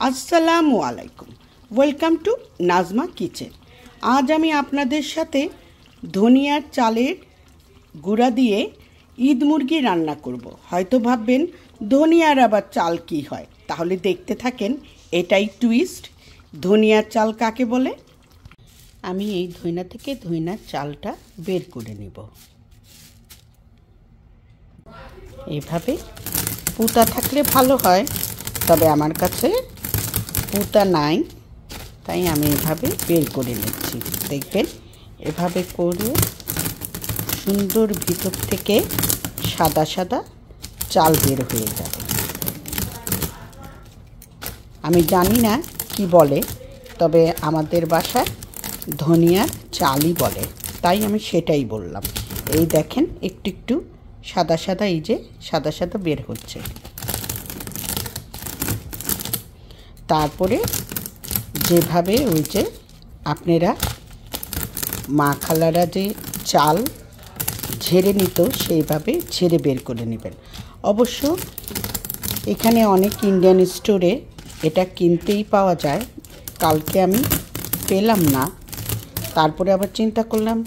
আসসালামু আলাইকুম, welcome to Nazma kitchen. আজ আমি আপনাদের সাথে ধনিয়ার চালের গুঁড়া দিয়ে ঈদ মুরগি রান্না করব। হয়তো ভাববেন ধনিয়ার আবার চাল কি হয়, তাহলে দেখতে থাকেন, এটাই টুইস্ট। ধনিয়ার চাল কাকে বলে? আমি এই ধনিয়া থেকে ধনিয়ার চালটা বের করে নেব। এইভাবে পুঁতা থাকলে ভালো হয়, তবে আমার কাছে পুঁতা নাই, তাই আমি এভাবে বের করে নিচ্ছি। দেখবেন এভাবে করে সুন্দর ভিতর থেকে সাদা সাদা চাল বের হয়ে যাবে। আমি জানি না কি বলে, তবে আমাদের বাসায় ধনিয়ার চালই বলে, তাই আমি সেটাই বললাম। এই দেখেন একটু একটু সাদা সাদা, এই যে সাদা সাদা বের হচ্ছে। তারপরে যেভাবে ওই যে আপনারা মা খালারা যে চাল ঝেড়ে নিত, সেইভাবে ঝেড়ে বের করে নেবেন। অবশ্য এখানে অনেক ইন্ডিয়ান স্টোরে এটা কিনতেই পাওয়া যায়। কালকে আমি পেলাম না, তারপরে আবার চিন্তা করলাম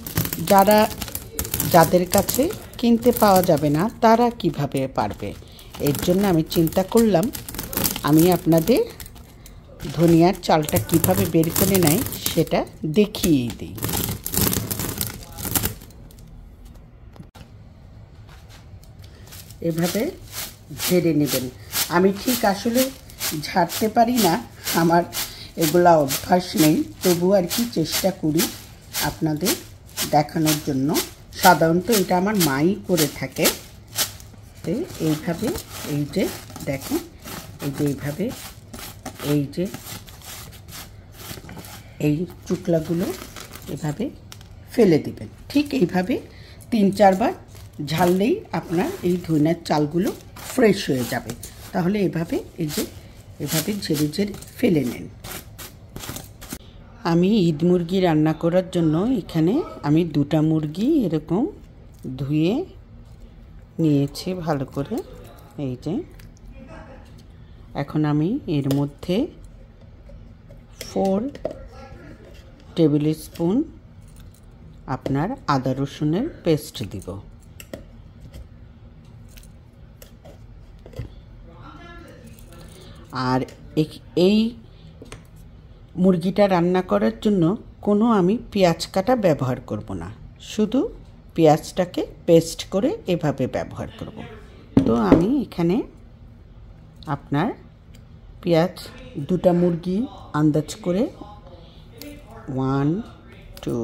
যাদের কাছে কিনতে পাওয়া যাবে না তারা কিভাবে পারবে। এর জন্য আমি চিন্তা করলাম আমি আপনাদের ধনিয়ার চালটা কিভাবে বের করে নেয় সেটা দেখিয়ে দিই। এভাবে ঝেড়ে নেবেন। আমি ঠিক আসলে ঝাড়তে পারি না, আমার এগুলা অভ্যাস নেই, তবু আর কি চেষ্টা করি আপনাদের দেখানোর জন্য। সাধারণত এটা আমার মাই করে থাকে। এইভাবে এই যে দেখেন, এই যে এইভাবে এই যে এই চুকলাগুলো এভাবে ফেলে দিবেন। ঠিক এইভাবে 3-4 বার ঝাড়লেই আপনার এই ধনিয়ার চালগুলো ফ্রেশ হয়ে যাবে। তাহলে এভাবে এই যে এভাবে ঝেড়ে ঝেড়ে ফেলে নেন। আমি ঈদ মুরগি রান্না করার জন্য এখানে আমি 2টা মুরগি এরকম ধুয়ে নিয়েছি ভালো করে। এই যে এখন আমি এর মধ্যে 4 টেবিল স্পুন আপনার আদা রসুনের পেস্ট দিব। আর এই মুরগিটা রান্না করার জন্য কোনো আমি পেঁয়াজ কাটা ব্যবহার করব না, শুধু পেঁয়াজটাকে পেস্ট করে এভাবে ব্যবহার করব। তো আমি এখানে আপনার পেঁয়াজ 2টা মুরগি আন্দাজ করে 1 2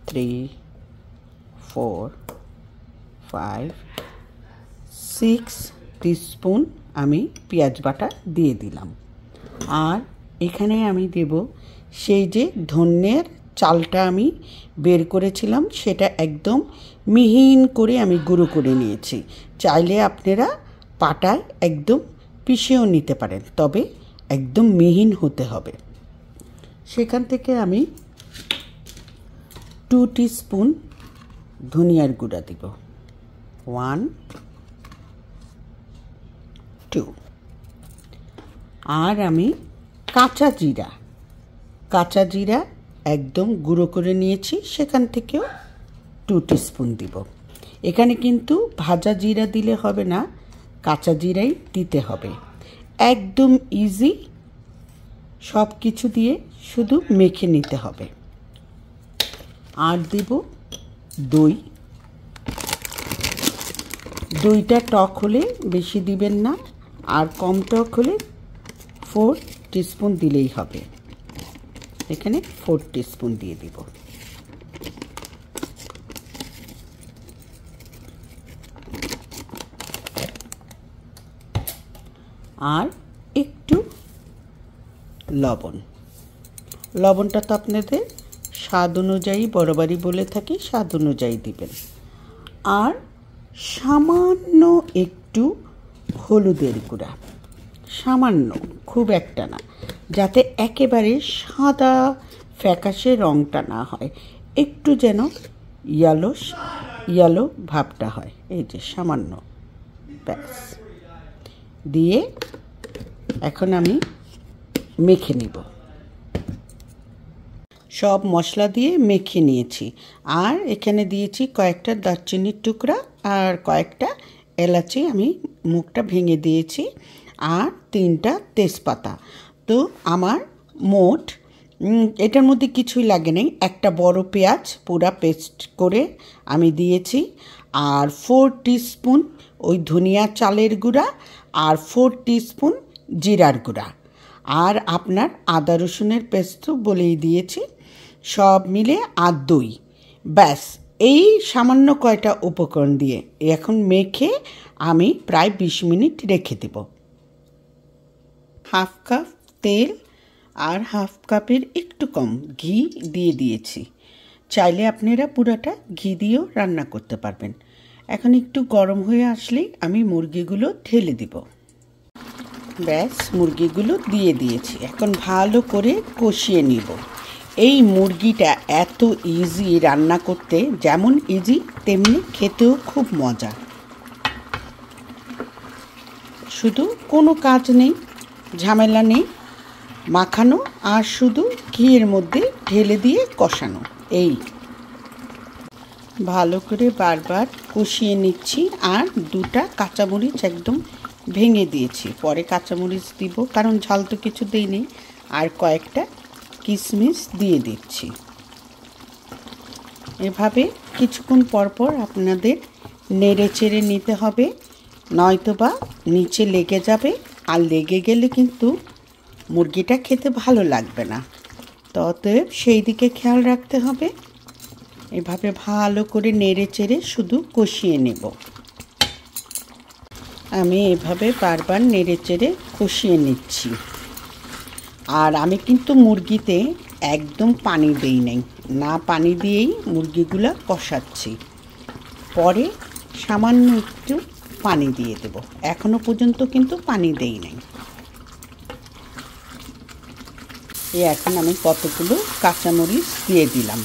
3 4 5 6 টিস্পুন আমি পেঁয়াজ বাটা দিয়ে দিলাম। আর এখানে আমি দেব সেই যে ধনিয়ার চালটা আমি বের করেছিলাম, সেটা একদম মিহিন করে আমি গুঁড়ো করে নিয়েছি। চাইলে আপনারা পাটায় একদম পিষেও নিতে পারেন, তবে একদম মিহিন হতে হবে। সেখান থেকে আমি 2 টিস্পুন ধনিয়ার গুঁড়া দিব। 1 2। আর আমি কাঁচা জিরা একদম গুঁড়ো করে নিয়েছি, সেখান থেকেও 2 টিস্পুন দিব। এখানে কিন্তু ভাজা জিরা দিলে হবে না, কাঁচা জিরাই দিতে হবে। একদম ইজি, সব কিছু দিয়ে শুধু মেখে নিতে হবে। আর দেব দইটা টক হলে বেশি দিবেন না, আর কম টক হলে 4 টিস্পুন দিলেই হবে। এখানে 4 টিস্পুন দিয়ে দিব। আর একটু লবণটা তো আপনাদের স্বাদ অনুযায়ী, বরাবরই বলে থাকি, স্বাদ অনুযায়ী দিবেন। আর সামান্য একটু হলুদের গুঁড়া, সামান্য, খুব একটা না, যাতে একেবারে সাদা ফ্যাকাশে রঙটা না হয়, একটু যেন ইয়েলো ভাবটা হয়। এই যে সামান্য, ব্যাস দিয়ে এখন আমি মেখে নিব। সব মশলা দিয়ে মেখে নিয়েছি। আর এখানে দিয়েছি কয়েকটা দারচিনির টুকরা আর কয়েকটা এলাচি আমি মুখটা ভেঙে দিয়েছি, আর 3টা তেজপাতা। তো আমার মোট এটার মধ্যে কিছুই লাগে নাই। একটা বড় পেঁয়াজ পুরা পেস্ট করে আমি দিয়েছি, আর 4 টিস্পুন ওই ধনিয়া চালের গুঁড়া, আর 4 টিস্পুন জিরার গুঁড়া, আর আপনার আদা রসুনের পেস্ট বলেই দিয়েছি, সব মিলে আর দই। ব্যাস, এই সামান্য কয়টা উপকরণ দিয়ে এখন মেখে আমি প্রায় 20 মিনিট রেখে দেব। হাফ কাপ তেল আর হাফ কাপের একটু কম ঘি দিয়ে দিয়েছি। চাইলে আপনারা পুরাটা ঘি দিয়েও রান্না করতে পারবেন। এখন একটু গরম হয়ে আসলেই আমি মুরগিগুলো ঢেলে দিব। ব্যাস, মুরগিগুলো দিয়ে দিয়েছি। এখন ভালো করে কষিয়ে নিব। এই মুরগিটা এত ইজি রান্না করতে, যেমন ইজি তেমনি খেতেও খুব মজা। শুধু কোনো কাজ নেই, ঝামেলা নেই, মাখানো আর শুধু ঘিয়ের মধ্যে ঢেলে দিয়ে কষানো। এই ভালো করে বারবার কষিয়ে নিচ্ছি। আর 2টা কাঁচামরিচ একদম ভেঙে দিয়েছি, পরে কাঁচামরিচ দিব কারণ ঝাল তো কিছু দেইনি। আর কয়েকটা কিশমিশ দিয়ে দিচ্ছি। এভাবে কিছুক্ষণ পরপর আপনাদের নেড়ে চেড়ে নিতে হবে, নয়তোবা নিচে লেগে যাবে। আর লেগে গেলে কিন্তু মুরগিটা খেতে ভালো লাগবে না। তো অতএব সেই দিকে খেয়াল রাখতে হবে। এভাবে ভালো করে নেড়ে চেড়ে শুধু কষিয়ে নেব। আমি এভাবে বারবার নেড়ে চেড়ে কষিয়ে নিচ্ছি। আর আমি কিন্তু মুরগিতে একদম পানি দেই নাই, না পানি দিয়েই মুরগিগুলো কষাচ্ছি। পরে সামান্য একটু পানি দিয়ে দেব। এখনো পর্যন্ত কিন্তু পানি দেই নাই। এখন আমি কতগুলো কাঁচামরিচ দিয়ে দিলাম।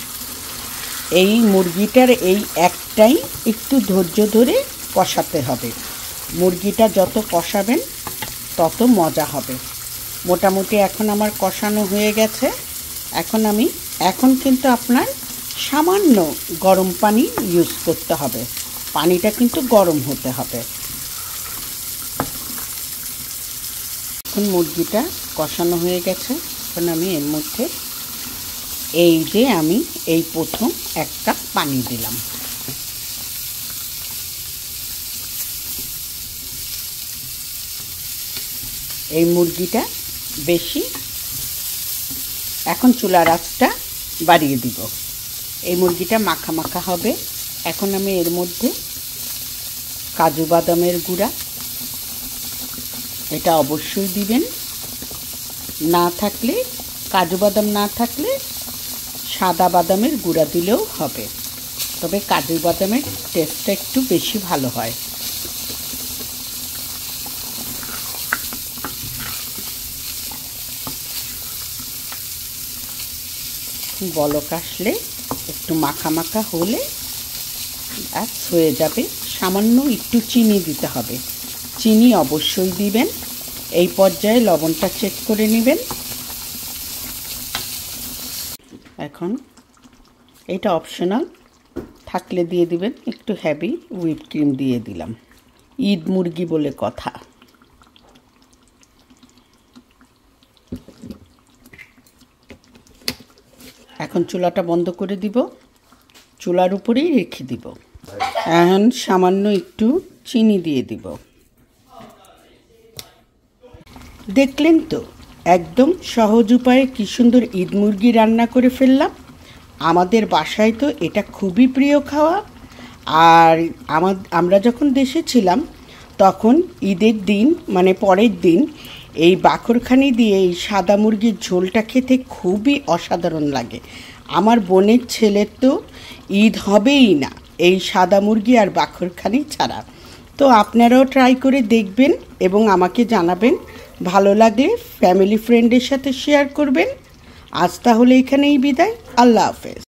এই মুরগিটার এই একটাই একটু ধৈর্য ধরে কষাতে হবে। মুরগিটা যত কষাবেন তত মজা হবে। মোটামুটি এখন আমার কষানো হয়ে গেছে। এখন কিন্তু আপনার সামান্য গরম পানি ইউজ করতে হবে। পানিটা কিন্তু গরম হতে হবে। এখন মুরগিটা কষানো হয়ে গেছে। এখন আমি এর মধ্যে আমি এই প্রথম 1 কাপ পানি দিলাম। এই মুরগিটা বেশি, এখন চুলার আঁচটা বাড়িয়ে দিব। এই মুরগিটা মাখা মাখা হবে। এখন আমি এর মধ্যে কাজু বাদামের গুঁড়া, এটা অবশ্যই দিবেন। না থাকলে কাজু বাদাম না থাকলে সাদা বাদামের গুঁড়া দিলেও হবে, তবে কাজু বাদামের টেস্টটা একটু বেশি ভালো হয়। বলক আসলে একটু মাখা মাখা হলে আর হয়ে যাবে। সামান্য একটু চিনি দিতে হবে, চিনি অবশ্যই দিবেন। এই পর্যায়ে লবণটা চেক করে নেবেন। এখন এটা অপশনাল, থাকলে দিয়ে দিবেন। একটু হেভি হুইপ ক্রিম দিয়ে দিলাম। ঈদ মুরগি বলে কথা। এখন চুলাটা বন্ধ করে দিব, চুলার উপরেই রেখে দিব। এখন সামান্য একটু চিনি দিয়ে দিব। দেখলেন তো, একদম সহজ উপায়ে কি সুন্দর ঈদ মুরগি রান্না করে ফেললাম। আমাদের বাসায় তো এটা খুবই প্রিয় খাওয়া। আর আমরা যখন দেশে ছিলাম তখন ঈদের দিন মানে পরের দিন এই বাখরখানি দিয়ে এই সাদা মুরগির ঝোলটা খেতে খুবই অসাধারণ লাগে। আমার বোনের ছেলের তো ঈদ হবেই না এই সাদা মুরগি আর বাখরখানি ছাড়া। তো আপনারাও ট্রাই করে দেখবেন এবং আমাকে জানাবেন। ভালো লাগলে ফ্যামিলি ফ্রেন্ডের সাথে শেয়ার করবেন। আজ তাহলে এখানেই বিদায়। আল্লাহ হাফেজ।